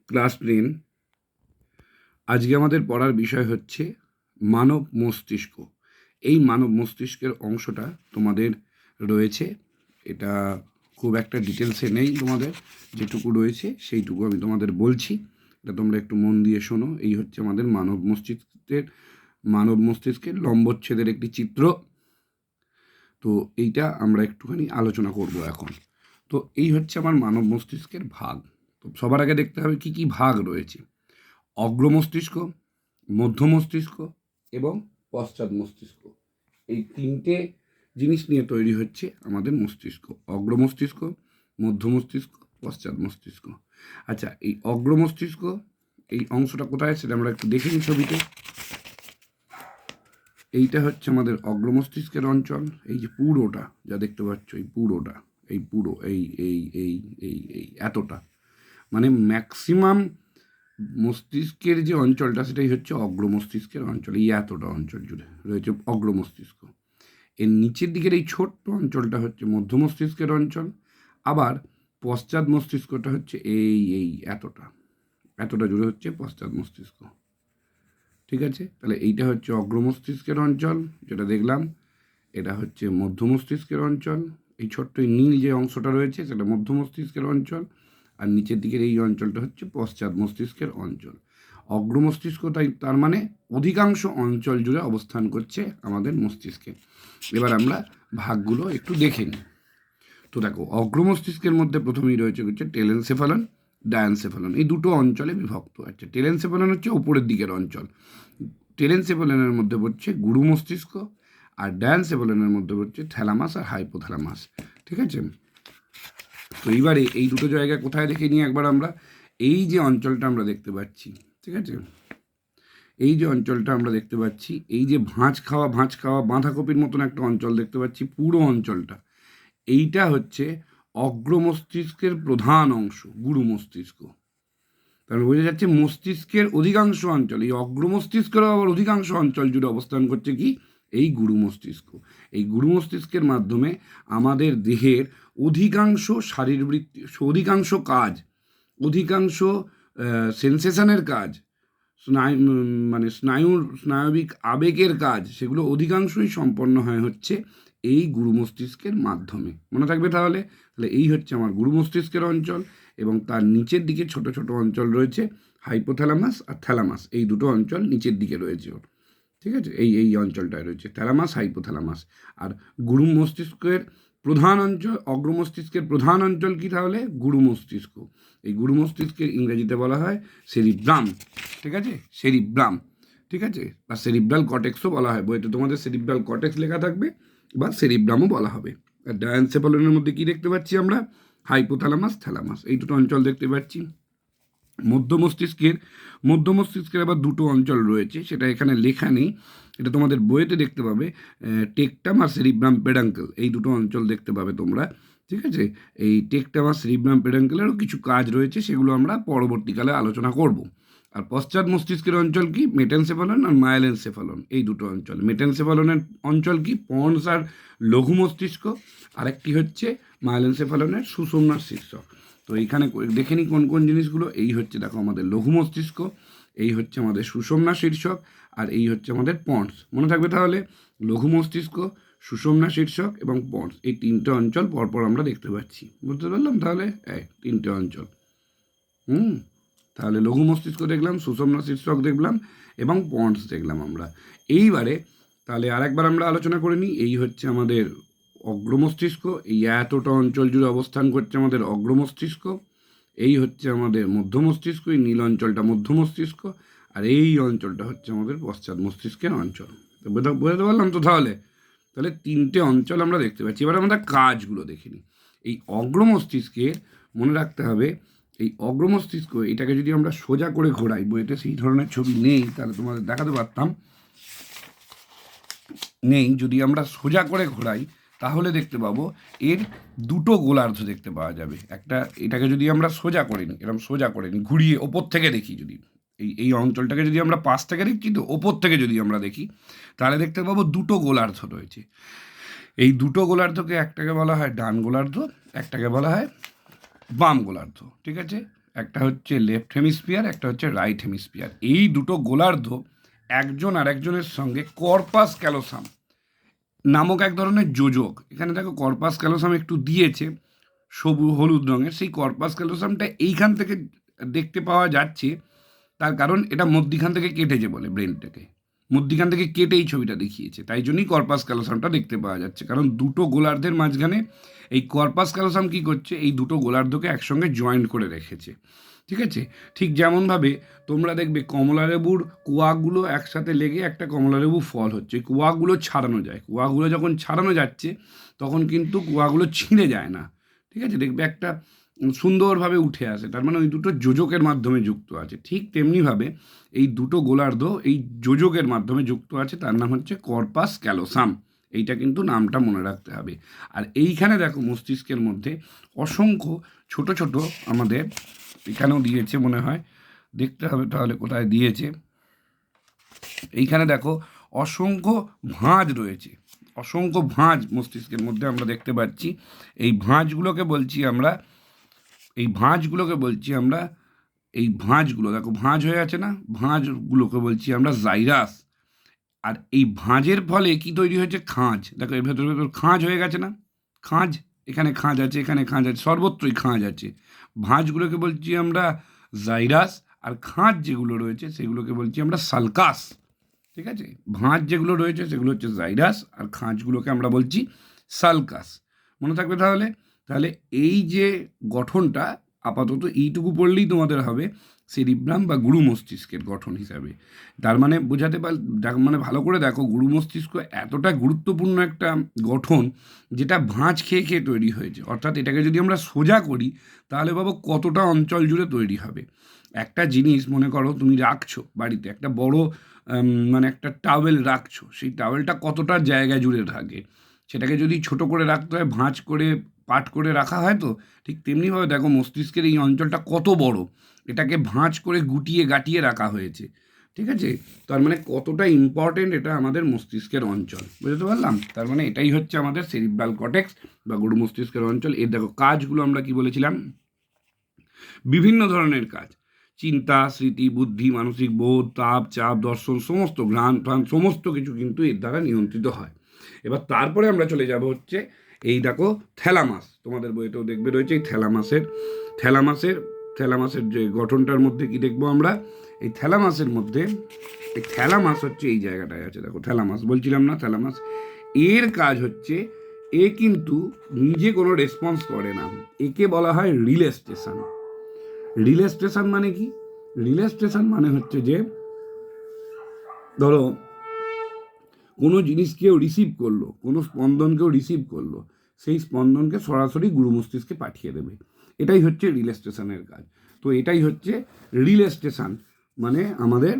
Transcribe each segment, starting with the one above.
Class 10। আজকে আমাদের পড়ার বিষয় হচ্ছে মানব মস্তিষ্ক। এই মানব মস্তিষ্কের অংশটা তোমাদের রয়েছে, এটা খুব একটা ডিটেলসে নেই, তোমাদের যেটুকু রয়েছে সেইটুকু আমি তোমাদের বলছি, এটা তোমরা একটু মন দিয়ে শোনো। এই হচ্ছে আমাদের মানব মস্তিষ্কের লম্বচ্ছেদের একটি চিত্র। তো এইটা আমরা একটুখানি আলোচনা করব এখন। তো এই হচ্ছে আমার মানব মস্তিষ্কের ভাগ। তো সবার আগে দেখতে হবে কি কি ভাগ রয়েছে। অগ্র মস্তিষ্ক, মধ্য মস্তিষ্ক এবং পশ্চাৎ মস্তিষ্ক, এই তিনটে জিনিস নিয়ে তৈরি হচ্ছে আমাদের মস্তিষ্ক। অগ্র মস্তিষ্ক, মধ্য মস্তিষ্ক, পশ্চাৎ মস্তিষ্ক। আচ্ছা, এই অগ্র মস্তিষ্ক এই অংশটা কোথায় সেটা আমরা একটু দেখে নিই ছবিতে। এইটা হচ্ছে আমাদের অগ্র মস্তিষ্কের অঞ্চল। এই যে পুরোটা যা দেখতে পাচ্ছ, এই পুরোটা, এই পুরো এই এই এই এই এই এতটা, মানে ম্যাক্সিমাম মস্তিষ্কের যে অঞ্চলটা সেটাই হচ্ছে অগ্র মস্তিষ্কের অঞ্চল। এই এতটা অঞ্চল জুড়ে রয়েছে অগ্র মস্তিষ্ক। এর নিচের দিকের এই ছোট্ট অঞ্চলটা হচ্ছে মধ্য মস্তিষ্কের অঞ্চল। আবার পশ্চাৎ মস্তিষ্কটা হচ্ছে এই এই এতটা এতটা জুড়ে হচ্ছে পশ্চাৎ মস্তিষ্ক। ঠিক আছে, তাহলে এইটা হচ্ছে অগ্র মস্তিষ্কের অঞ্চল যেটা দেখলাম, এটা হচ্ছে মধ্য মস্তিষ্কের অঞ্চল। এই ছোট্ট নীল যে অংশটা রয়েছে সেটা মধ্য মস্তিষ্কের অঞ্চল, আর নিচের দিকের এই অঞ্চলটা হচ্ছে পশ্চাৎ মস্তিষ্কের অঞ্চল। অগ্র মস্তিষ্ক তার মানে অধিকাংশ অঞ্চল জুড়ে অবস্থান করছে আমাদের মস্তিষ্কে। এবার আমরা ভাগগুলো একটু দেখে নিই। তো দেখো, অগ্র মস্তিষ্কের মধ্যে প্রথমেই রয়েছে হচ্ছে টেলেনসেফালন, ডায়ানসেফালন, এই দুটো অঞ্চলে বিভক্ত। আচ্ছা, টেলেনসেফালন হচ্ছে উপরের দিকের অঞ্চল। টেলেনসেফালনের মধ্যে পড়ছে গুরু মস্তিষ্ক, আর ডায়ানসেফালনের মধ্যে পড়ছে থ্যালামাস আর হাইপোথ্যালামাস। ঠিক আছে, তো এইবারে এই দুটো জায়গা কোথায় দেখে নিই একবার আমরা। এই যে অঞ্চলটা আমরা দেখতে পাচ্ছি, ঠিক আছে, এই যে অঞ্চলটা আমরা দেখতে পাচ্ছি, এই যে ভাঁজ খাওয়া বাঁধাকপির মতন একটা অঞ্চল দেখতে পাচ্ছি, পুরো অঞ্চলটা, এইটা হচ্ছে অগ্র মস্তিষ্কের প্রধান অংশ, গুরু মস্তিষ্ক। তাহলে বোঝা যাচ্ছে মস্তিষ্কের অধিকাংশ অঞ্চল, এই অগ্র মস্তিষ্কেরও আবার অধিকাংশ অঞ্চল জুড়ে অবস্থান করছে কি, এই গুরু মস্তিষ্ক। এই গুরু মস্তিষ্কের মাধ্যমে আমাদের দেহের অধিকাংশ শারীরবৃত্তি, অধিকাংশ কাজ, অধিকাংশ সেন্সেশনের কাজ, মানে স্নায়বিক আবেগের কাজ, সেগুলো অধিকাংশই সম্পন্ন হচ্ছে এই গুরু মস্তিষ্কের মাধ্যমে। মনে থাকবে তাহলে। তাহলে এই হচ্ছে আমার গুরু মস্তিষ্কের অঞ্চল, এবং তার নিচের দিকে ছোট ছোট অঞ্চল রয়েছে হাইপোথ্যালামাস আর থ্যালামাস, এই দুটো অঞ্চল নিচের দিকে রয়েছে ওর। ঠিক আছে, এই এই অঞ্চলটায় রয়েছে থ্যালামাস, হাইপোথ্যালামাস। আর গুরু মস্তিষ্কের প্রধান অঞ্চল, অগ্র মস্তিষ্কের প্রধান অঞ্চল কি তাহলে, গুরু মস্তিষ্ক। এই গুরু মস্তিষ্কের ইংরেজিতে বলা হয় সেরিব্রাম। ঠিক আছে, সেরিব্রাম। ঠিক আছে, বা সেরিব্রাল কটেক্সও বলা হয়, বইতে তোমাদের সেরিব্রাল কটেক্স লেখা থাকবে, বা সেরিব্রামও বলা হবে। আর ডায়ানসেফালনের মধ্যে কি দেখতে পাচ্ছি আমরা, হাইপোথ্যালামাস, থ্যালামাস, এই দুটো অঞ্চল দেখতে পাচ্ছি। মধ্য মস্তিষ্কের আবার দুটো অঞ্চল রয়েছে, সেটা এখানে লেখা নেই, এটা তোমাদের বইতে দেখতে পাবে। টেকটাম আর সেরিব্রাম পেডাঙ্কেল, এই দুটো অঞ্চল দেখতে পাবে তোমরা। ঠিক আছে, এই টেকটাম আর সেরিব্রাম পেডাঙ্কেলেরও কিছু কাজ রয়েছে, সেগুলো আমরা পরবর্তীকালে আলোচনা করব। আর পশ্চাৎ মস্তিষ্কের অঞ্চল কি, মেটেনসেফালন আর মাইলেনসেফালন, এই দুটো অঞ্চল। মেটেনসেফালনের অঞ্চল কি, পন্স আর লঘু মস্তিষ্ক, আরেকটি হচ্ছে মাইলেনসেফালনের সুষুম্নার শীর্ষক। তো এইখানে দেখে নিই কোন কোন জিনিসগুলো। এই হচ্ছে দেখো আমাদের লঘু মস্তিষ্ক, এই হচ্ছে আমাদের সুষুম্না শীর্ষক, আর এই হচ্ছে আমাদের পন্স। মনে থাকবে তাহলে, লঘু মস্তিষ্ক, সুষুম্না শীর্ষক এবং পন্স, এই তিনটে অঞ্চল পরপর আমরা দেখতে পাচ্ছি। বুঝতে পারলাম তাহলে, তিনটে অঞ্চল। তাহলে লঘু মস্তিষ্ক দেখলাম, সুষুম্না শীর্ষক দেখলাম, এবং পন্স দেখলাম আমরা। এইবারে তাহলে আরেকবার আমরা আলোচনা করে নিই। এই হচ্ছে আমাদের অগ্র মস্তিষ্ক, এই এতটা অঞ্চল জুড়ে অবস্থান করছে আমাদের অগ্র মস্তিষ্ক। এই হচ্ছে আমাদের মধ্য মস্তিষ্ক, এই নীল অঞ্চলটা মধ্য মস্তিষ্ক, আর এই অঞ্চলটা হচ্ছে আমাদের পশ্চাৎ মস্তিষ্কের অঞ্চল। তো বোঝাতে পারলাম তো তাহলে। তাহলে তিনটে অঞ্চল আমরা দেখতে পাচ্ছি। এবার আমরা কাজগুলো দেখে নিই। এই অগ্র মস্তিষ্কের, মনে রাখতে হবে, এই অগ্র মস্তিষ্ক এটাকে যদি আমরা সোজা করে ঘোরাই, বইতে সেই ধরনের ছবি নেই, তাহলে তোমাদের দেখাতে পারতাম, নেই, যদি আমরা সোজা করে ঘোরাই তাহলে দেখতে পাবো এর দুটো গোলার্ধ দেখতে পাওয়া যাবে। একটা, এটাকে যদি আমরা সোজা করে নিই, এরকম সোজা করে নিই, ঘুরিয়ে ওপর থেকে দেখি, যদি এই এই অঞ্চলটাকে যদি আমরা পাশ থেকে দেখি, তো ওপর থেকে যদি আমরা দেখি, তাহলে দেখতে পাবো দুটো গোলার্ধ রয়েছে। এই দুটো গোলার্ধকে, একটাকে বলা হয় ডান গোলার্ধ, একটাকে বলা হয় বাম গোলার্ধ। ঠিক আছে, একটা হচ্ছে লেফট হেমিস্ফিয়ার, একটা হচ্ছে রাইট হেমিস্ফিয়ার। এই দুটো গোলার্ধ একজন আর একজনের সঙ্গে কর্পাস ক্যালোসাম নামক এক ধরনের যোজক, এখানে দেখো কর্পাস ক্যালোসাম একটু দিয়েছে সবুজ হলুদ রঙের, সেই কর্পাস ক্যালোসামটা এইখান থেকে দেখতে পাওয়া যাচ্ছে, তার কারণ এটা মধ্যিখান থেকে কেটেছে বলে, ব্রেনটাকে মধ্যিখান থেকে কেটে এই ছবিটা দেখিয়েছে, তাই জন্যই কর্পাস ক্যালোসামটা দেখতে পাওয়া যাচ্ছে, কারণ দুটো গোলার্ধের মাঝখানে এই কর্পাস ক্যালোসাম কী করছে, এই দুটো গোলার্ধকে একসঙ্গে জয়েন্ট করে রেখেছে। ঠিক আছে, ঠিক যেমনভাবে তোমরা দেখবে কমলালেবুর কুয়াগুলো একসাথে লেগে একটা কমলালেবু ফল হচ্ছে, কুয়াগুলো ছাড়ানো যায়, কুয়াগুলো যখন ছাড়ানো যাচ্ছে তখন কিন্তু কুয়াগুলো ছিঁড়ে যায় না। ঠিক আছে, দেখবে একটা সুন্দরভাবে উঠে আসে, তার মানে ওই দুটো যোজকের মাধ্যমে যুক্ত আছে। ঠিক তেমনিভাবে এই দুটো গোলার্ধ এই যোজকের মাধ্যমে যুক্ত আছে, তার নাম হচ্ছে কর্পাস ক্যালোসাম। এইটা কিন্তু নামটা মনে রাখতে হবে। আর এইখানে দেখো মস্তিষ্কের মধ্যে অসংখ্য ছোট ছোট, আমাদের এখানেও দিয়েছে মনে হয়, দেখতে হবে তাহলে কোথায় দিয়েছে। এইখানে দেখো অসংখ্য ভাঁজ রয়েছে, অসংখ্য ভাঁজ মস্তিষ্কের মধ্যে আমরা দেখতে পাচ্ছি। এই ভাঁজগুলোকে বলছি আমরা, এই ভাঁজগুলো দেখো ভাঁজ হয়ে আছে না, ভাঁজগুলোকে বলছি আমরা জাইরাস। আর এই ভাঁজের ফলে কি তৈরি হয়েছে, খাঁজ। দেখো এর ভেতর খাঁজ হয়ে গেছে না, খাঁজ, এখানে খাঁজ আছে, এখানে খাঁজ আছে, সর্বত্রই খাঁজ আছে। ভাঁজগুলোকে বলছি আমরা জাইরাস, আর খাঁজ যেগুলো রয়েছে সেগুলোকে বলছি আমরা সালকাস। ঠিক আছে, ভাঁজ যেগুলো রয়েছে সেগুলো হচ্ছে জাইরাস, আর খাঁজগুলোকে আমরা বলছি সালকাস। মনে থাকবে তাহলে। তাহলে এই যে গঠনটা, আপাতত এইটুকু পড়লেই তোমাদের হবে সেরিব্রাম বা গুরু মস্তিষ্কের গঠন হিসাবে। তার মানে বোঝাতে মানে ভালো করে দেখো, গুরু মস্তিষ্ক এতটা গুরুত্বপূর্ণ একটা গঠন, যেটা ভাঁজ খেয়ে খেয়ে তৈরি হয়েছে। অর্থাৎ এটাকে যদি আমরা সোজা করি তাহলে ভাবো কতটা অঞ্চল জুড়ে তৈরি হবে। একটা জিনিস মনে করো তুমি রাখছো বাড়িতে, একটা বড় মানে একটা টাওয়েল রাখছো, সেই টাওয়েলটা কতটা জায়গা জুড়ে থাকে, সেটাকে যদি ছোট করে রাখতে হয়, ভাঁজ করে পাট করে রাখা হয়, তো ঠিক তেমনিভাবে দেখো মস্তিষ্কের এই অঞ্চলটা কত বড়, এটাকে ভাঁজ করে গুটিয়ে গাটিয়ে রাখা হয়েছে। ঠিক আছে, তার মানে কতটা ইম্পর্টেন্ট এটা আমাদের মস্তিষ্কের অঞ্চল, বুঝতে পারলাম। তার মানে এটাই হচ্ছে আমাদের সেরিব্রাল কর্টেক্স বা গুরু মস্তিষ্কের অঞ্চল। এর দেখো কাজগুলো আমরা কি বলেছিলাম, বিভিন্ন ধরনের কাজ, চিন্তা, স্মৃতি, বুদ্ধি, মানসিক বোধ, তাপ, চাপ, দর্শন, সমস্ত ঘ্রাণ প্রাণ সমস্ত কিছু কিন্তু এর দ্বারা নিয়ন্ত্রিত হয়। এবার তারপরে আমরা চলে যাব হচ্ছে এই দেখো থ্যালামাস, তোমাদের বইতেও দেখবে রয়েছে এই থ্যালামাসের যে গঠনটার মধ্যে কি দেখবো আমরা, এই থ্যালামাসের মধ্যে, এই থ্যালামাস হচ্ছে এই জায়গাটায় আছে, দেখো থ্যালামাস বলছিলাম না, থ্যালামাস এর কাজ হচ্ছে, এ কিন্তু নিজে কোনো রেসপন্স করে না, একে বলা হয় রিলে স্টেশন। রিলে স্টেশন মানে কি, রিলে স্টেশন মানে হচ্ছে যে ধরো কোনো জিনিস কেউ রিসিভ করলো, কোনো স্পন্দন কেউ রিসিভ করলো, সেই স্পন্দনকে সরাসরি গুরু মস্তিষ্কে পাঠিয়ে দেবে, এটাই হচ্ছে রিলে স্টেশনের কাজ। তো এটাই হচ্ছে রিলে স্টেশন, মানে আমাদের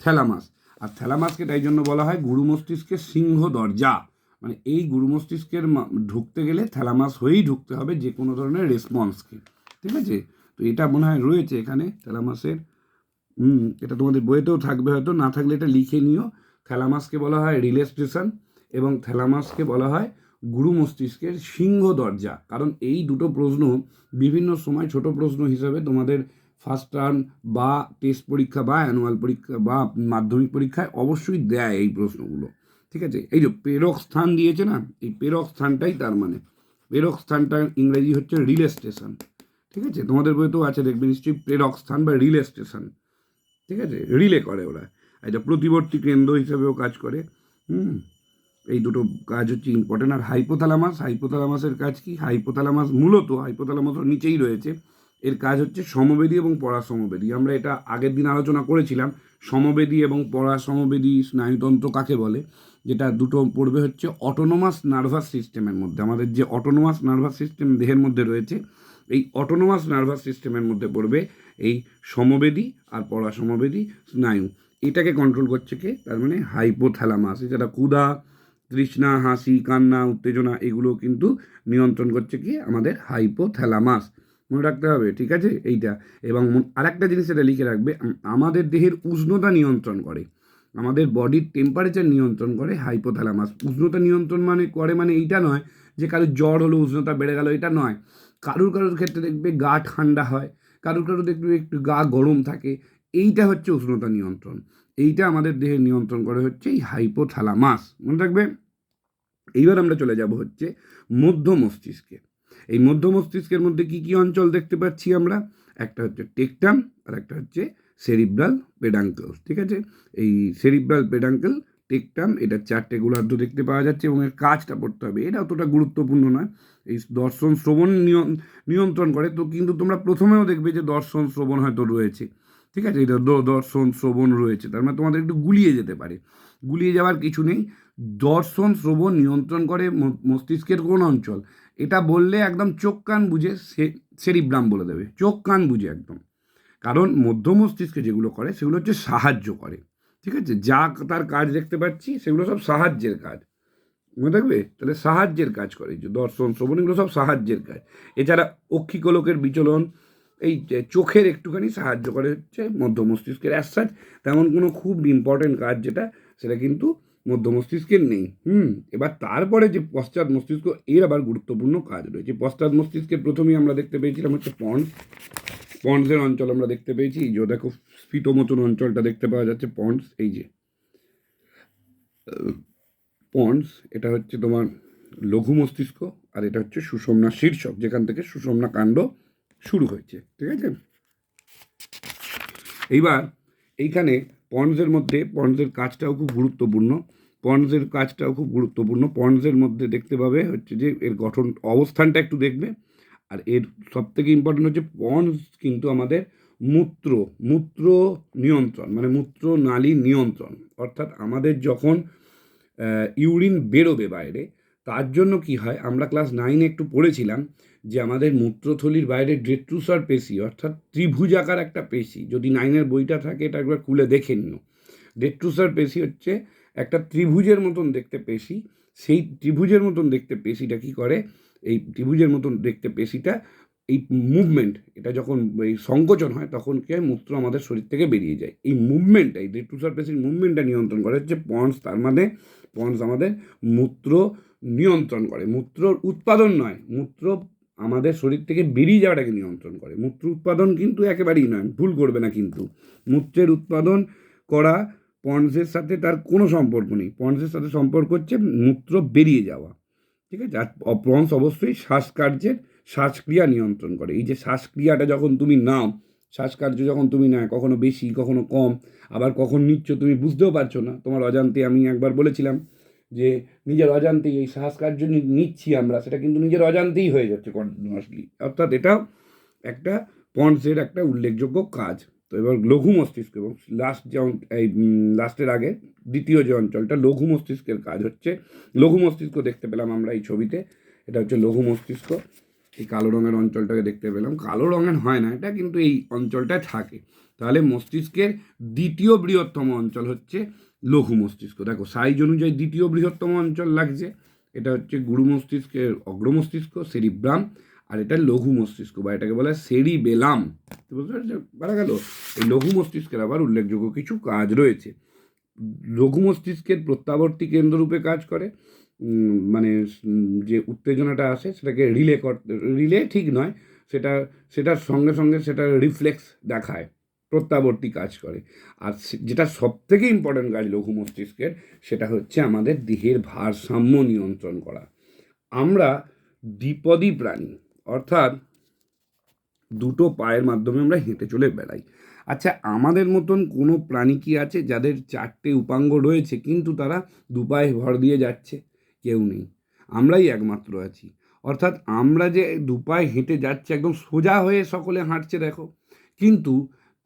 থ্যালামাস। আর থ্যালামাসকে তাই জন্য বলা হয় গুরু মস্তিষ্কের সিংহ দরজা, মানে এই গুরু মস্তিষ্কের ঢুকতে গেলে থ্যালামাস হয়েই ঢুকতে হবে যে কোনো ধরনের রেসপন্সকে। ঠিক আছে, তো এটা মনে হয় রয়েছে এখানে থ্যালামাসের, এটা তোমাদের বইয়েতেও থাকবে, হয়তো না থাকলে এটা লিখে নিও। থ্যালামাসকে বলা হয় রিলে স্টেশন, এবং থ্যালামাসকে বলা হয় গুরু মস্তিষ্কের সিংহ দরজা। কারণ এই দুটো প্রশ্ন বিভিন্ন সময় ছোট প্রশ্ন হিসাবে তোমাদের ফার্স্ট টার্ম বা টেস্ট পরীক্ষা বা অ্যানুয়াল পরীক্ষা বা মাধ্যমিক পরীক্ষায় অবশ্যই দেয় এই প্রশ্নগুলো। ঠিক আছে, এই যে প্রেরক স্থান দিয়েছে না, এই প্রেরক স্থানটাই তার মানে, প্রেরক স্থানটা ইংরেজি হচ্ছে রিলে স্টেশন। ঠিক আছে, তোমাদের বইতেও আছে দেখবে নিশ্চয়ই, প্রেরক স্থান বা রিলে স্টেশন। ঠিক আছে, রিলে করে ওরা, এটা প্রতিবর্তী কেন্দ্র হিসেবেও কাজ করে। এই দুটো কাজ হচ্ছে ইম্পর্টেন্ট। আর হাইপোথ্যালামাসের কাজ কি, হাইপোথ্যালামাসের নিচেই রয়েছে, এর কাজ হচ্ছে সমবেদী এবং পরাসমবেদী। আমরা এটা আগের দিন আলোচনা করেছিলাম, সমবেদী এবং পরাসমবেদী স্নায়ুতন্ত্র কাকে বলে, যেটা দুটো পড়বে হচ্ছে অটোনোমাস নার্ভাস সিস্টেমের মধ্যে। আমাদের যে অটোনোমাস নার্ভাস সিস্টেম দেহের মধ্যে রয়েছে, এই অটোনোমাস নার্ভাস সিস্টেমের মধ্যে পড়বে এই সমবেদী আর পরাসমবেদী স্নায়ু। এটাকে কন্ট্রোল করছে কে, তার মানে হাইপোথ্যালামাস। এছাড়া ক্ষুধা, তৃষ্ণা, হাসি, কান্না, উত্তেজনা, এগুলো কিন্তু নিয়ন্ত্রণ করছে কি আমাদের হাইপোথ্যালামাস, মনে রাখতে হবে। ঠিক আছে, এইটা। এবং আরেকটা জিনিস এটা লিখে রাখবে, আমাদের দেহের উষ্ণতা নিয়ন্ত্রণ করে, আমাদের বডির টেম্পারেচার নিয়ন্ত্রণ করে হাইপোথ্যালামাস। উষ্ণতা নিয়ন্ত্রণ মানে এইটা নয় যে কারোর জ্বর হলো উষ্ণতা বেড়ে গেল, এটা নয়। কারোর ক্ষেত্রে দেখবে গা ঠান্ডা হয়, কারোর কারোর দেখবে একটু গা গরম থাকে, এইটা হচ্ছে উষ্ণতা নিয়ন্ত্রণ। এইটা আমাদের দেহে নিয়ন্ত্রণ করে হচ্ছে এই হাইপোথ্যালামাস, মনে রাখবে। এইবার আমরা চলে যাব হচ্ছে মধ্য মস্তিষ্কে। এই মধ্য মস্তিষ্কের মধ্যে কি কি অঞ্চল দেখতে পাচ্ছি আমরা? একটা হচ্ছে টেকটাম আর একটা হচ্ছে সেরিব্রাল পেডাঙ্কল। ঠিক আছে, এই সেরিব্রাল পেডাঙ্কল, টেকটাম, এটা 4টে গোলার্ধ দেখতে পাওয়া যাচ্ছে এবং এর কাজটা পড়তে হবে। এটা অতটা গুরুত্বপূর্ণ নয়, এই দর্শন শ্রবণ নিয়ন্ত্রণ করে। তো কিন্তু তোমরা প্রথমেও দেখবে যে দর্শন শ্রবণ হয়তো রয়েছে, ঠিক আছে, এটা দর্শন শ্রবণ রয়েছে, তার মানে তোমাদের একটু গুলিয়ে যেতে পারে। গুলিয়ে যাওয়ার কিছু নেই। দর্শন শ্রবণ নিয়ন্ত্রণ করে মস্তিষ্কের কোন অঞ্চল, এটা বললে একদম চোখ কান বুঝে সেরিব্রাম বলে দেবে, চোখ কান বুঝে একদম। কারণ মধ্য মস্তিষ্কে যেগুলো করে সেগুলো হচ্ছে সাহায্য করে, ঠিক আছে, যা তার কাজ দেখতে পাচ্ছি সেগুলো সব সাহায্যের কাজ, মনে থাকবে। তাহলে সাহায্যের কাজ করে, যে দর্শন শ্রবণ এগুলো সব সাহায্যের কাজ। এছাড়া অক্ষিকোলকের বিচলন, এই চোখের একটুখানি সাহায্য করে হচ্ছে মধ্য মস্তিষ্কের। অ্যাজ তেমন কোনো খুব ইম্পর্টেন্ট কাজ যেটা, সেটা কিন্তু মধ্য মস্তিষ্কের নেই। এবার তারপরে যে পশ্চাৎ মস্তিষ্ক, এর আবার গুরুত্বপূর্ণ কাজ রয়েছে। পশ্চাৎ মস্তিষ্কের প্রথমেই আমরা দেখতে পেয়েছিলাম হচ্ছে পন্ডসের অঞ্চল আমরা দেখতে পেয়েছি। এই যে দেখো স্ফীত মতন অঞ্চলটা দেখতে পাওয়া যাচ্ছে, পন্ডস, এই যে পন্ডস, এটা হচ্ছে তোমার লঘু মস্তিষ্ক, আর এটা হচ্ছে সুষুম্না শীর্ষক, যেখান থেকে সুষুম্না কাণ্ড শুরু হয়েছে, ঠিক আছে। এইবার এইখানে পন্ডসের মধ্যে পন্ডসের কাজটাও খুব গুরুত্বপূর্ণ। পন্ডসের মধ্যে দেখতে পাবে হচ্ছে যে এর গঠন অবস্থানটা একটু দেখবে। আর এর সবথেকে ইম্পর্টেন্ট হচ্ছে পন্ডস কিন্তু আমাদের মূত্র নিয়ন্ত্রণ, মানে মূত্র নালী নিয়ন্ত্রণ। অর্থাৎ আমাদের যখন ইউরিন বেরোবে বাইরে, তার জন্য কি হয়, আমরা ক্লাস 9-এ একটু পড়েছিলাম যে আমাদের মূত্রথলির বাইরে ডেট্রুসার পেশি, অর্থাৎ ত্রিভুজাকার একটা পেশি, যদি 9-এর বইটা থাকে এটা একবার খুলে দেখে নিও। ডেট্রুসার পেশি হচ্ছে একটা ত্রিভুজের মতন দেখতে পেশি। সেই ত্রিভুজের মতন দেখতে পেশিটা কি করে, এই ত্রিভুজের মতন দেখতে পেশিটা এই মুভমেন্ট, এটা যখন এই সংকোচন হয় তখন কি হয়, মূত্র আমাদের শরীর থেকে বেরিয়ে যায়। এই মুভমেন্টটা, এই ডেট্রুসার পেশির মুভমেন্টটা নিয়ন্ত্রণ করে হচ্ছে পন্ডস। তার মানে পন্ডস আমাদের মূত্র নিয়ন্ত্রণ করে, মূত্রর উৎপাদন নয়, মূত্র আমাদের শরীর থেকে বেরিয়ে যাওয়াটাকে নিয়ন্ত্রণ করে। মূত্র উৎপাদন কিন্তু একেবারেই নয়, ভুল করবে না কিন্তু। মূত্রের উৎপাদন করা পন্ডসের সাথে তার কোনো সম্পর্ক নেই। পন্ডসের সাথে সম্পর্ক হচ্ছে মূত্র বেরিয়ে যাওয়া, ঠিক আছে। আর পন্ডস অবশ্যই শ্বাসক্রিয়া নিয়ন্ত্রণ করে। এই যে শ্বাসক্রিয়াটা যখন তুমি নাও, শ্বাসকার্য যখন তুমি নাও, কখনো বেশি কখনো কম, আবার কখন নিচ্ছ তুমি বুঝতেও পারছো না, তোমার অজান্তে। আমি একবার বলেছিলাম যে নিজের অজান্তেই এই শ্বাসকার্য নিচ্ছি আমরা, সেটা কিন্তু নিজের অজান্তেই হয়ে যাচ্ছে কন্টিনিউয়াসলি। অর্থাৎ এটাও একটা পন্ডসের একটা উল্লেখযোগ্য কাজ। তো এবার লঘু মস্তিষ্ক এবং লাস্টের আগে দ্বিতীয় যে অঞ্চলটা লঘু মস্তিষ্কের কাজ হচ্ছে, লঘু মস্তিষ্ক দেখতে পেলাম আমরা এই ছবিতে, এটা হচ্ছে লঘু মস্তিষ্ক। এই কালো রঙের অঞ্চলটাকে দেখতে পেলাম, কালো রঙের হয় না এটা, কিন্তু এই অঞ্চলটায় থাকে। তাহলে মস্তিষ্কের দ্বিতীয় বৃহত্তম অঞ্চল হচ্ছে লঘু মস্তিষ্ক। দেখো সাইজ অনুযায়ী দ্বিতীয় বৃহত্তম অঞ্চল লাগছে, এটা হচ্ছে গুরু মস্তিষ্কের অগ্র মস্তিষ্ক, সেরিব্রাম, আর এটা লঘু মস্তিষ্ক বা এটাকে বলে সেরিবেলাম। বুঝতে পারছো, পারা গেল। এই লঘু মস্তিষ্কের আবার উল্লেখযোগ্য কিছু কাজ রয়েছে। লঘু মস্তিষ্কের প্রত্যাবর্তী কেন্দ্ররূপে কাজ করে, মানে যে উত্তেজনাটা আসে সেটাকে রিলে ঠিক নয়, সেটার সঙ্গে সঙ্গে সেটা রিফ্লেক্স দেখায়, প্রত্যাবর্তী কাজ করে। আর যেটা সবথেকে ইম্পর্ট্যান্ট কাজ লঘু মস্তিষ্কের, সেটা হচ্ছে আমাদের দেহের ভারসাম্য নিয়ন্ত্রণ করা। আমরা দ্বিপদী প্রাণী, অর্থাৎ দুটো পায়ের মাধ্যমে আমরা হেঁটে চলে বেড়াই। আচ্ছা, আমাদের মতন কোনো প্রাণী কি আছে যাদের 4টে উপাঙ্গ রয়েছে কিন্তু তারা দু পায়ে ভর দিয়ে যাচ্ছে? কেউ নেই, আমরাই একমাত্র আছি। অর্থাৎ আমরা যে দু পায়ে হেঁটে যাচ্ছি, একদম সোজা হয়ে সকলে হাঁটছে দেখো, কিন্তু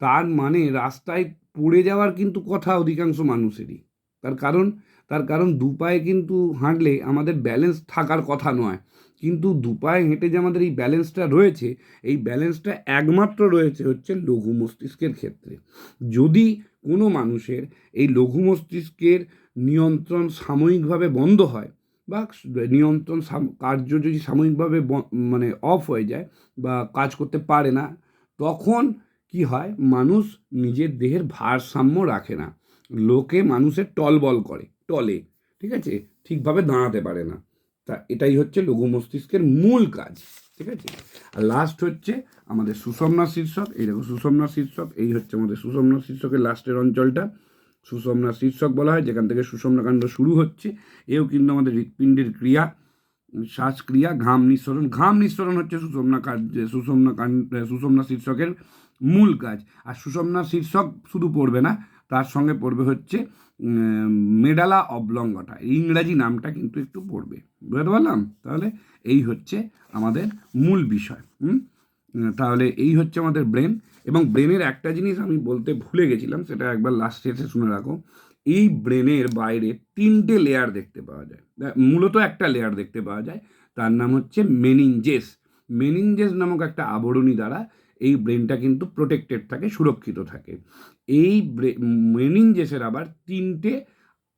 তার মানে রাস্তায় পড়ে যাওয়ার কিন্তু কথা অধিকাংশ মানুষেরই। তার কারণ দু পায়ে কিন্তু হাঁটলে আমাদের ব্যালেন্স থাকার কথা নয়, কিন্তু দু পায়ে হেঁটে যে আমাদের এই ব্যালেন্সটা রয়েছে, এই ব্যালেন্সটা একমাত্র রয়েছে হচ্ছে লঘু মস্তিষ্কের ক্ষেত্রে। যদি কোনো মানুষের এই লঘু মস্তিষ্কের নিয়ন্ত্রণ সাময়িকভাবে বন্ধ হয়, বা নিয়ন্ত্রণ কার্য যদি সাময়িকভাবে মানে অফ হয়ে যায় বা কাজ করতে পারে না, তখন কি হয়, মানুষ নিজের দেহের ভারসাম্য রাখে না, লোকে মানুষের টলবল করে, টলে, ঠিক আছে, ঠিকভাবে দাঁড়াতে পারে না। তা এটাই হচ্ছে লঘু মস্তিষ্কের মূল কাজ। ঠিক আছে। আর লাস্ট হচ্ছে আমাদের সুষুম্না শীর্ষক। এই দেখো সুষুম্না শীর্ষক, এই হচ্ছে আমাদের সুষুম্না শীর্ষকের লাস্টের অঞ্চলটা সুষুম্না শীর্ষক বলা হয়, যেখান থেকে সুষুম্নাকাণ্ড শুরু হচ্ছে। এও কিন্তু আমাদের হৃৎপিণ্ডের ক্রিয়া, শ্বাসক্রিয়া, ঘাম নিঃসরণ হচ্ছে সুষুম্না শীর্ষকের মূল কাজ। আর সুষুম্না শীর্ষক শুধু পড়বে না, তার সঙ্গে পড়বে হচ্ছে মেডালা অবলঙ্গটা, ইংরাজি নামটা কিন্তু একটু পড়বে, বুঝতে পারলাম? তাহলে এই হচ্ছে আমাদের মূল বিষয়। তাহলে এই হচ্ছে আমাদের ব্রেন। এবং ব্রেনের একটা জিনিস আমি বলতে ভুলে গেছিলাম, সেটা একবার লাস্টে এসে শুনে রাখো। এই ব্রেনের বাইরে 3টে লেয়ার দেখতে পাওয়া যায়, মূলত একটা লেয়ার দেখতে পাওয়া যায়, তার নাম হচ্ছে মেনিনজেস। মেনিনজেস নামক একটা আবরণী দ্বারা এই ব্রেনটা কিন্তু প্রোটেক্টেড থাকে, সুরক্ষিত থাকে। এই মেনিনজেসের আবার 3টে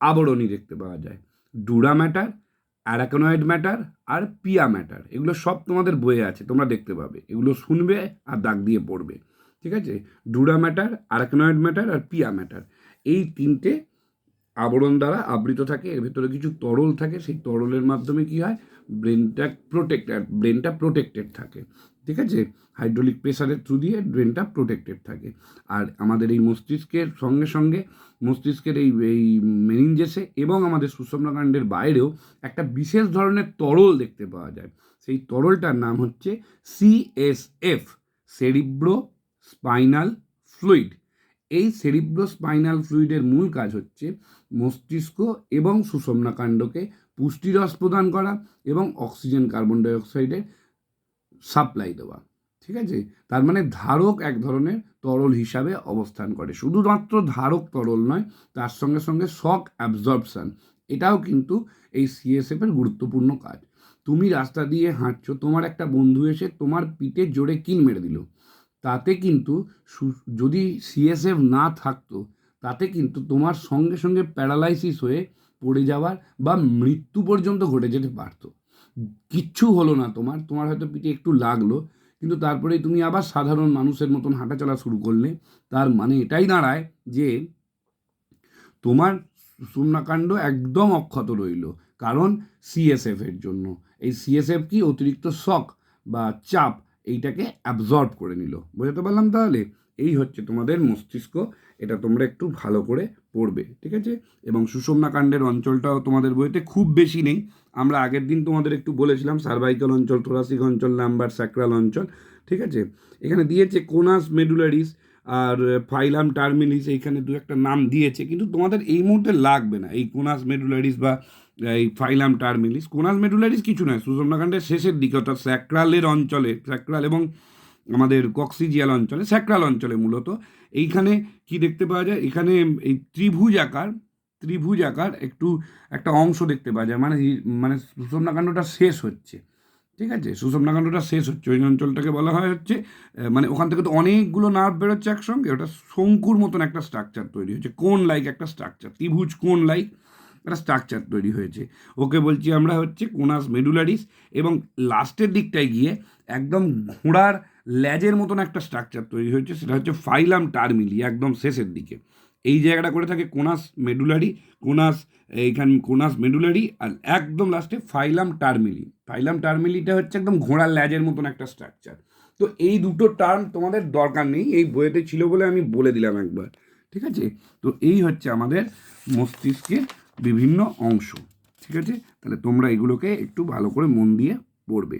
আবরণী দেখতে পাওয়া যায়, ডুরা ম্যাটার, অ্যারাকনয়েড ম্যাটার আর পিয়া ম্যাটার। এগুলো সব তোমাদের বইয়ে আছে, তোমরা দেখতে পাবে, এগুলো শুনবে আর দাগ দিয়ে পড়বে, ঠিক আছে? ডুরা ম্যাটার, অ্যারাকনয়েড ম্যাটার আর পিয়া ম্যাটার, এই 3টে আবরণ দ্বারা আবৃত থাকে। এর ভিতরে কিছু তরল থাকে, সেই তরলের মাধ্যমে কি হয়, ব্রেনটা প্রোটেক্টেড থাকে, ঠিক আছে? হাইড্রোলিক প্রেসারের থ্রু দিয়ে ব্রেনটা প্রোটেক্টেড থাকে। আর আমাদের এই মস্তিষ্কের সঙ্গে সঙ্গে মস্তিষ্কের এই মেনিনজেসে এবং আমাদের সুষুম্নাকাণ্ডের বাইরেও একটা বিশেষ ধরনের তরল দেখতে পাওয়া যায়। সেই তরলটার নাম হচ্ছে CSF, সেরিব্রো স্পাইনাল ফ্লুইড। এই সেরিব্রোস্পাইনাল ফ্লুইডের মূল কাজ হচ্ছে মস্তিষ্ক এবং সুষুম্নাকাণ্ডকে পুষ্টিরস প্রদান করা এবং অক্সিজেন, কার্বন ডাইঅক্সাইডের সাপ্লাই দেওয়া, ঠিক আছে? তার মানে ধারক এক ধরনের তরল হিসাবে অবস্থান করে। শুধুমাত্র ধারক তরল নয়, তার সঙ্গে সঙ্গে শক অ্যাবজর্পশান, এটাও কিন্তু এই CSF-এর গুরুত্বপূর্ণ কাজ। তুমি রাস্তা দিয়ে হাঁটছো, তোমার একটা বন্ধু এসে তোমার পিঠে জোরে কিল মেরে দিল, তাতে কিন্তু যদি CSF না থাকতো, তাতে কিন্তু তোমার সঙ্গে সঙ্গে প্যারালাইসিস হয়ে পড়ে যাওয়ার বা মৃত্যু পর্যন্ত ঘটে যেতে পারতো। কিচ্ছু হলো না তোমার হয়তো পিঠে একটু লাগলো, কিন্তু তারপরেই তুমি আবার সাধারণ মানুষের মতন হাঁটাচলা শুরু করলে। তার মানে এটাই দাঁড়ায় যে তোমার সুষুম্নাকাণ্ড একদম অক্ষত রইল, কারণ CSF-এর জন্য। এই CSF কি, অতিরিক্ত শক বা চাপ এইটাকে অ্যাবজর্ব করে নিল, বুঝতে পারলাম? তাহলে এই হচ্ছে তোমাদের মস্তিষ্ক, এটা তোমরা একটু ভালো করে পড়বে, ঠিক আছে? এবং সুষুম্নাকাণ্ডের অঞ্চলটাও তোমাদের বইতে খুব বেশি নেই। আমরা আগের দিন তোমাদের একটু বলেছিলাম সার্ভাইকাল অঞ্চল, থোরাসিক অঞ্চল, লাম্বার স্যাক্রাল অঞ্চল, ঠিক আছে? এখানে দিয়েছে কোনাস মেডুলারিস আর ফাইলাম টার্মিনিস, এইখানে দু একটা নাম দিয়েছে, কিন্তু তোমাদের এই মুহূর্তে লাগবে না এই কোনাস মেডুলারিস বা এই ফাইলাম টার্মিনিস। কোনাস মেডুলারিস কিছু নয়, সুষুম্নাকাণ্ডের শেষের দিকে, অর্থাৎ স্যাক্রালের অঞ্চলে, স্যাক্রাল এবং আমাদের কক্সিজিয়াল অঞ্চলে, স্যাক্রাল অঞ্চলে মূলত। এইখানে কি দেখতে পাওয়া যায়, এখানে এই ত্রিভুজ আকার একটা অংশ দেখতে পাওয়া যায়, মানে সুষুম্নাকাণ্ডটা শেষ হচ্ছে, ঠিক আছে? সুষুম্নাকাণ্ডটা শেষ হচ্ছে, ওই অঞ্চলটাকে বলা হয় হচ্ছে, মানে ওখান থেকে তো অনেকগুলো নার্ভ বেরোচ্ছে একসঙ্গে, ওটা শঙ্কুর মতন একটা স্ট্রাকচার তৈরি হচ্ছে, কোন লাইক একটা স্ট্রাকচার, ত্রিভুজ কোন লাইক একটা স্ট্রাকচার তৈরি হয়েছে, ওকে বলছি আমরা হচ্ছে কোনাস মেডুলারিস। এবং লাস্টের দিকটায় গিয়ে একদম ঘোড়ার ল্যাজের মতন একটা স্ট্রাকচার তৈরি হয়েছে, সেটা হচ্ছে ফাইলাম টার্মিলি, একদম শেষের দিকে। এই জায়গাটা করে থাকে কোনাস মেডুলারি, আর একদম লাস্টে ফাইলাম টার্মিলিটা হচ্ছে একদম ঘোড়ার ল্যাজের মতন একটা স্ট্রাকচার। তো এই দুটো টার্ম তোমাদের দরকার নেই, এই বইয়েতে ছিল বলে আমি বলে দিলাম একবার, ঠিক আছে? তো এই হচ্ছে আমাদের মস্তিষ্কের বিভিন্ন অংশ, ঠিক আছে? তাহলে তোমরা এগুলোকে একটু ভালো করে মন দিয়ে পড়বে।